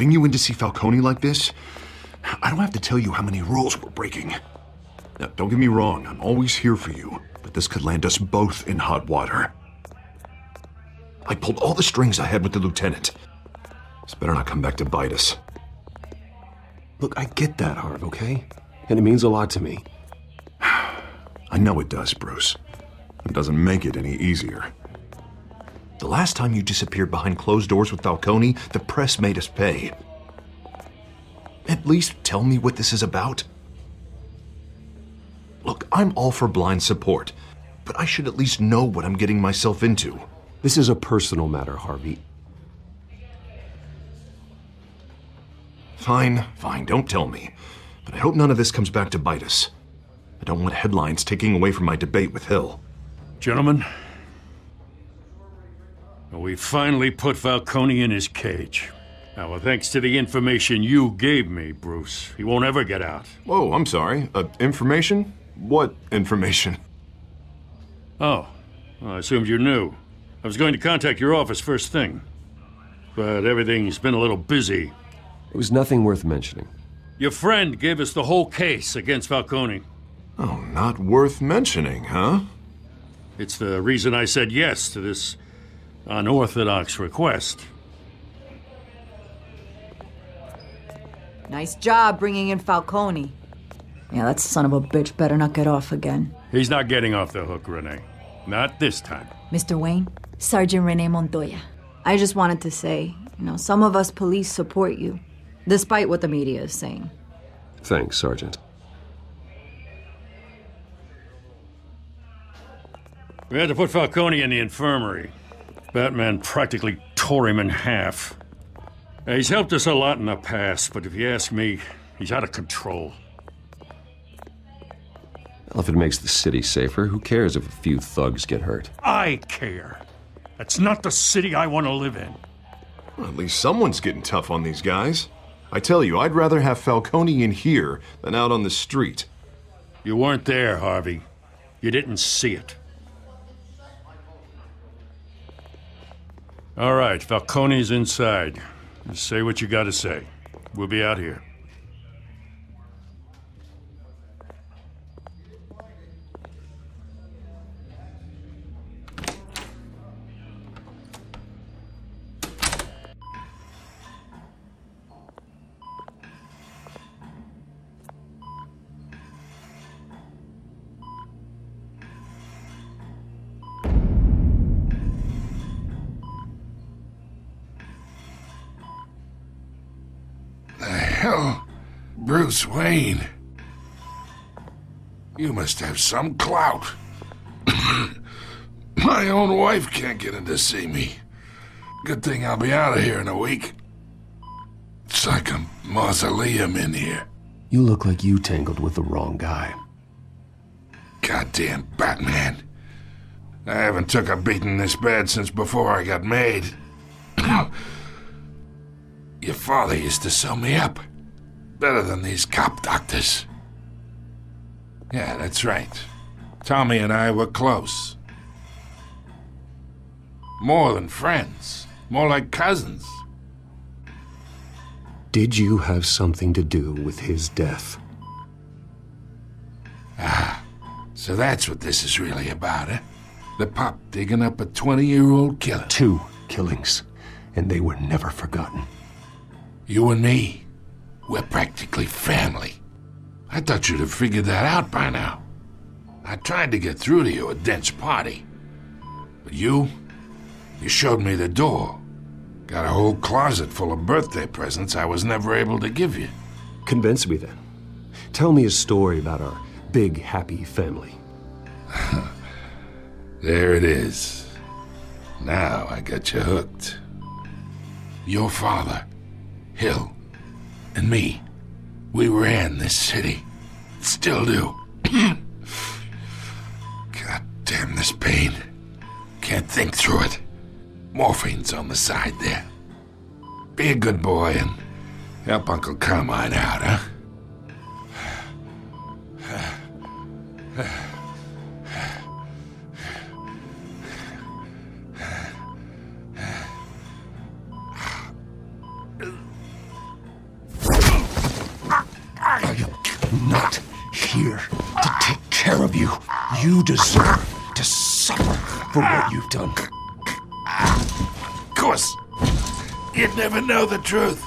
Getting you in to see Falcone like this? I don't have to tell you how many rules we're breaking. Now, don't get me wrong, I'm always here for you, but this could land us both in hot water. I pulled all the strings I had with the lieutenant. This better not come back to bite us. Look, I get that, Harv, okay? And it means a lot to me. I know it does, Bruce. It doesn't make it any easier. The last time you disappeared behind closed doors with Falcone, the press made us pay. At least tell me what this is about. Look, I'm all for blind support, but I should at least know what I'm getting myself into. This is a personal matter, Harvey. Fine, don't tell me. But I hope none of this comes back to bite us. I don't want headlines taking away from my debate with Hill. Gentlemen, we finally put Falcone in his cage. Now, thanks to the information you gave me, Bruce, he won't ever get out. Whoa, I'm sorry. Information? What information? Oh, well, I assumed you knew. I was going to contact your office first thing, but everything's been a little busy. It was nothing worth mentioning. Your friend gave us the whole case against Falcone. Oh, not worth mentioning, huh? It's the reason I said yes to this unorthodox request. Nice job bringing in Falcone. Yeah, that son of a bitch better not get off again. He's not getting off the hook, Renee. Not this time. Mr. Wayne, Sergeant Renee Montoya. I just wanted to say, some of us police support you, despite what the media is saying. Thanks, Sergeant. We had to put Falcone in the infirmary. Batman practically tore him in half. He's helped us a lot in the past, but if you ask me, he's out of control. Well, if it makes the city safer, who cares if a few thugs get hurt? I care. That's not the city I want to live in. Well, at least someone's getting tough on these guys. I tell you, I'd rather have Falcone in here than out on the street. You weren't there, Harvey. You didn't see it. All right, Falcone's inside. Just say what you gotta say. We'll be out here. Hell, Bruce Wayne. You must have some clout. My own wife can't get in to see me. Good thing I'll be out of here in a week. It's like a mausoleum in here. You look like you tangled with the wrong guy. Goddamn Batman. I haven't took a beating this bad since before I got made. Your father used to sew me up. Better than these cop doctors. Yeah, that's right. Tommy and I were close. More than friends. More like cousins. Did you have something to do with his death? Ah, so that's what this is really about, eh? The pop digging up a 20-year-old killer. 2 killings, and they were never forgotten. You and me, we're practically family. I thought you'd have figured that out by now. I tried to get through to you at Dent's party. But you showed me the door. Got a whole closet full of birthday presents I was never able to give you. Convince me then. Tell me a story about our big, happy family. There it is. Now I got you hooked. Your father, Hill, and me, we ran this city. Still do. God damn this pain. Can't think through it. Morphine's on the side there. Be a good boy and help Uncle Carmine out, huh? I'm not here to take care of you. You deserve to suffer for what you've done. Of course, you'd never know the truth.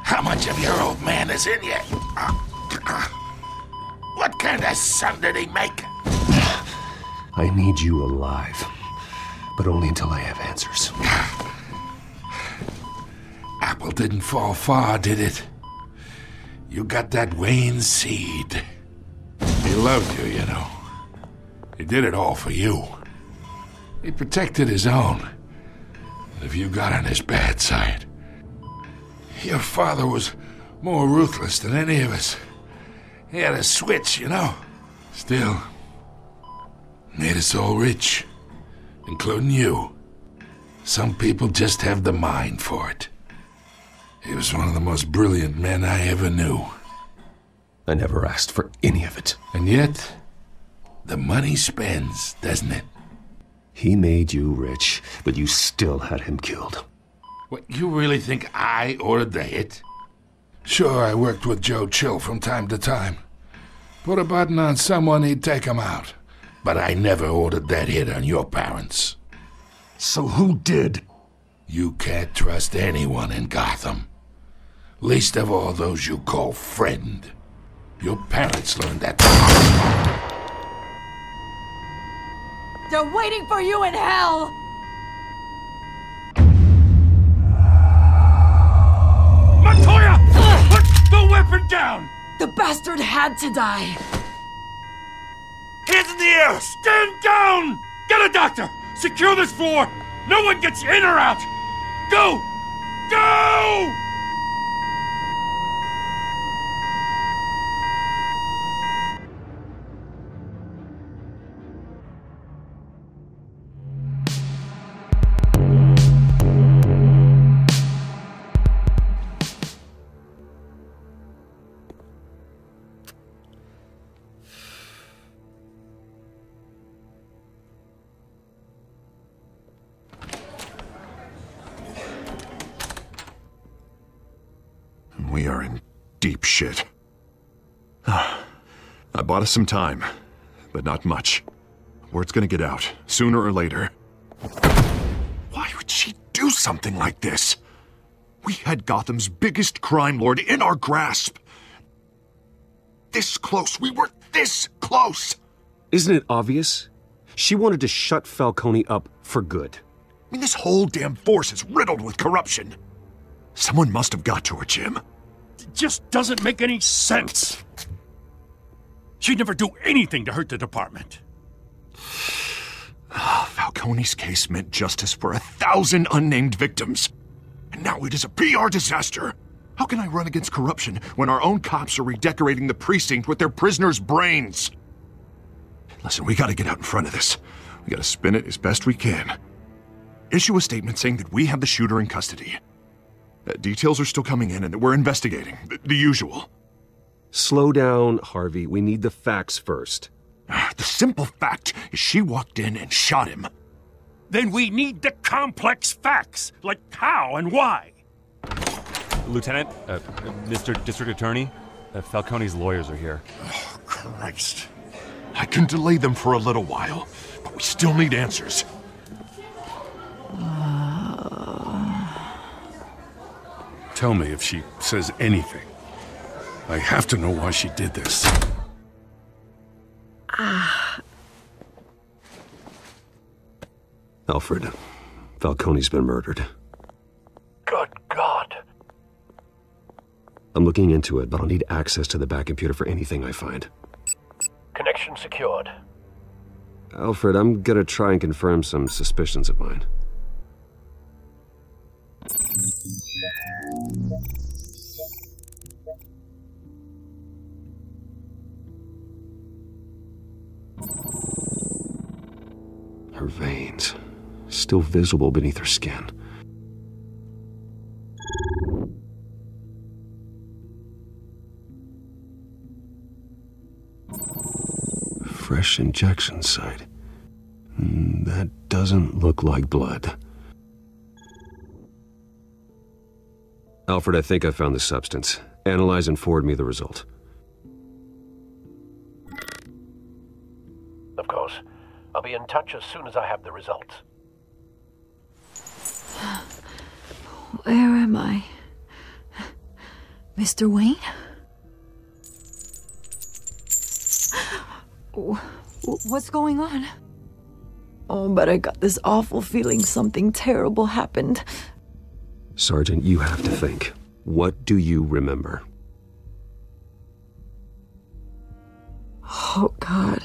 How much of your old man is in you? What kind of son did he make? I need you alive, but only until I have answers. Apple didn't fall far, did it? You got that Wayne seed. He loved you, you know. He did it all for you. He protected his own. If you got on his bad side, your father was more ruthless than any of us. He had a switch, you know. Still, made us all rich, including you. Some people just have the mind for it. He was one of the most brilliant men I ever knew. I never asked for any of it. And yet, the money spends, doesn't it? He made you rich, but you still had him killed. What, you really think I ordered the hit? Sure, I worked with Joe Chill from time to time. Put a button on someone, he'd take him out. But I never ordered that hit on your parents. So who did? You can't trust anyone in Gotham. Least of all those you call friend. Your parents learned that. They're waiting for you in hell! Montoya! Put the weapon down! The bastard had to die! Hands in the air! Stand down! Get a doctor! Secure this floor! No one gets in or out! Go! Go! We are in deep shit. I bought us some time, but not much. Word's gonna get out, sooner or later. Why would she do something like this? We had Gotham's biggest crime lord in our grasp. This close, we were this close! Isn't it obvious? She wanted to shut Falcone up for good. I mean, this whole damn force is riddled with corruption. Someone must have got to her, Jim. It just doesn't make any sense. She'd never do anything to hurt the department. Falcone's case meant justice for 1,000 unnamed victims. And now it is a PR disaster. How can I run against corruption when our own cops are redecorating the precinct with their prisoners' brains? Listen, we gotta get out in front of this. We gotta spin it as best we can. Issue a statement saying that we have the shooter in custody. Details are still coming in and that we're investigating. The usual. Slow down, Harvey. We need the facts first. The simple fact is she walked in and shot him. Then we need the complex facts, like how and why. Lieutenant, Mr. District Attorney, Falcone's lawyers are here. Oh, Christ. I can delay them for a little while, but we still need answers. Tell me if she says anything. I have to know why she did this. Alfred, Falcone's been murdered. Good God. I'm looking into it, but I'll need access to the back computer for anything I find. Connection secured. Alfred, I'm gonna try and confirm some suspicions of mine. Her veins, still visible beneath her skin. Fresh injection site. That doesn't look like blood. Alfred, I think I found the substance. Analyze and forward me the result. Of course. I'll be in touch as soon as I have the results. Where am I? Mr. Wayne? What's going on? Oh, but I got this awful feeling something terrible happened. Sergeant, you have to think. What do you remember? Oh, God.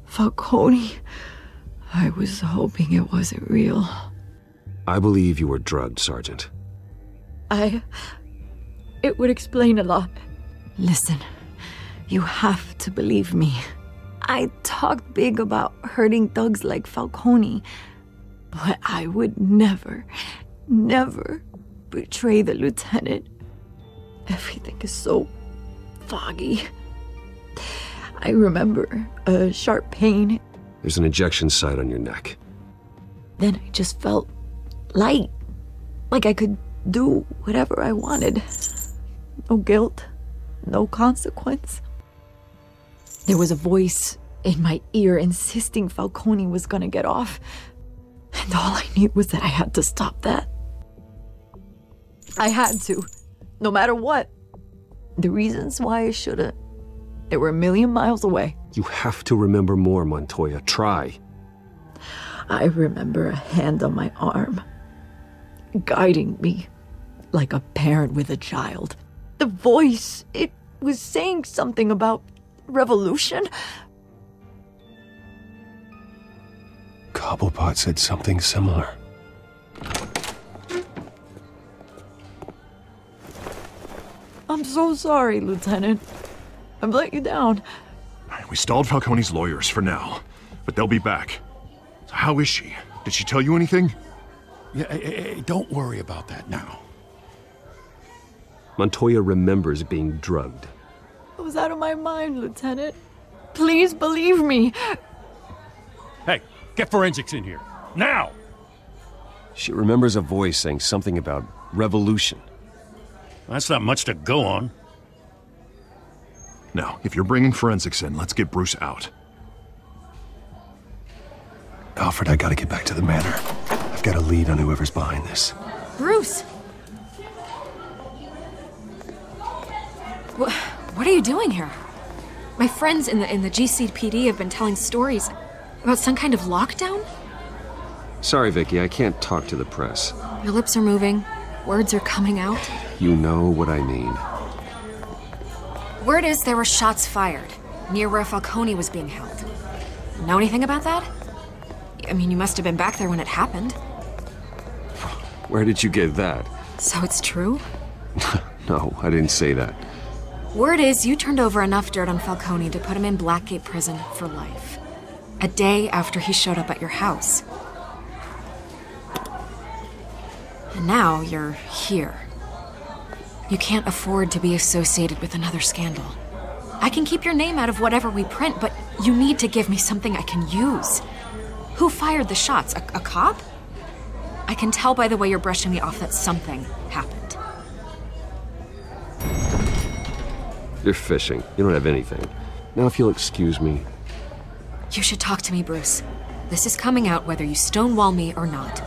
Falcone. I was hoping it wasn't real. I believe you were drugged, Sergeant. It would explain a lot. Listen, you have to believe me. I talked big about hurting thugs like Falcone, but I would never betray the lieutenant. Everything is so foggy. I remember a sharp pain. There's an injection site on your neck. Then I just felt light, like I could do whatever I wanted. No guilt, no consequence. There was a voice in my ear insisting Falcone was gonna get off. And all I knew was that I had to stop that. I had to, no matter what. The reasons why I shouldn't, they were a million miles away. You have to remember more, Montoya. Try. I remember a hand on my arm, guiding me like a parent with a child. The voice, it was saying something about revolution. Cobblepot said something similar. I'm so sorry, Lieutenant. I've let you down. We stalled Falcone's lawyers for now, but they'll be back. So how is she? Did she tell you anything? Yeah, hey, don't worry about that now. Montoya remembers being drugged. I was out of my mind, Lieutenant. Please believe me. Hey, get forensics in here. Now! She remembers a voice saying something about revolution. That's not much to go on. Now, if you're bringing forensics in, let's get Bruce out. Alfred, I gotta get back to the manor. I've got a lead on whoever's behind this. Bruce! What are you doing here? My friends in the GCPD have been telling stories about some kind of lockdown? Sorry, Vicky, I can't talk to the press. Your lips are moving. Words are coming out. You know what I mean. Word is there were shots fired near where Falcone was being held. Know anything about that? I mean, you must have been back there when it happened. Where did you get that? So it's true? No, I didn't say that. Word is you turned over enough dirt on Falcone to put him in Blackgate Prison for life. A day after he showed up at your house. And now you're here. You can't afford to be associated with another scandal. I can keep your name out of whatever we print, but you need to give me something I can use. Who fired the shots? A cop? I can tell by the way you're brushing me off that something happened. You're fishing. You don't have anything. Now, if you'll excuse me. You should talk to me, Bruce. This is coming out whether you stonewall me or not.